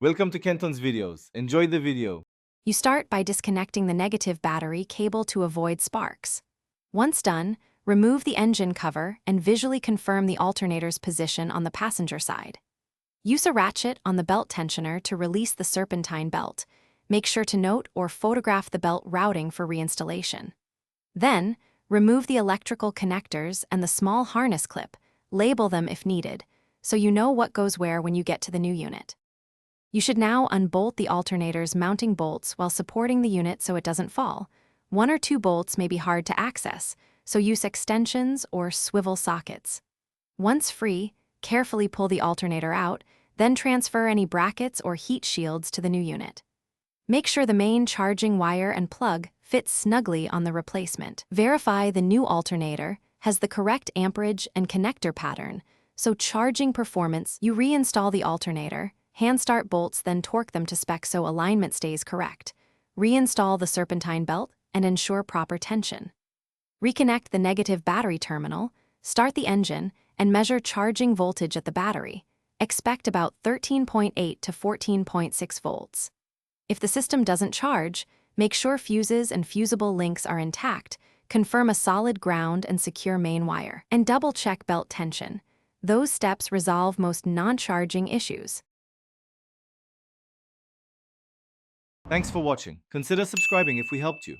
Welcome to Kenton's videos. Enjoy the video. You start by disconnecting the negative battery cable to avoid sparks. Once done, remove the engine cover and visually confirm the alternator's position on the passenger side. Use a ratchet on the belt tensioner to release the serpentine belt. Make sure to note or photograph the belt routing for reinstallation. Then, remove the electrical connectors and the small harness clip. Label them if needed, so you know what goes where when you get to the new unit. You should now unbolt the alternator's mounting bolts while supporting the unit so it doesn't fall. One or two bolts may be hard to access, so use extensions or swivel sockets. Once free, carefully pull the alternator out, then transfer any brackets or heat shields to the new unit. Make sure the main charging wire and plug fit snugly on the replacement. Verify the new alternator has the correct amperage and connector pattern, so charging performance. You reinstall the alternator, hand start bolts, then torque them to spec so alignment stays correct. Reinstall the serpentine belt and ensure proper tension. Reconnect the negative battery terminal, start the engine, and measure charging voltage at the battery. Expect about 13.8 to 14.6 volts. If the system doesn't charge, make sure fuses and fusible links are intact, confirm a solid ground and secure main wire, and double-check belt tension. Those steps resolve most non-charging issues. Thanks for watching. Consider subscribing if we helped you.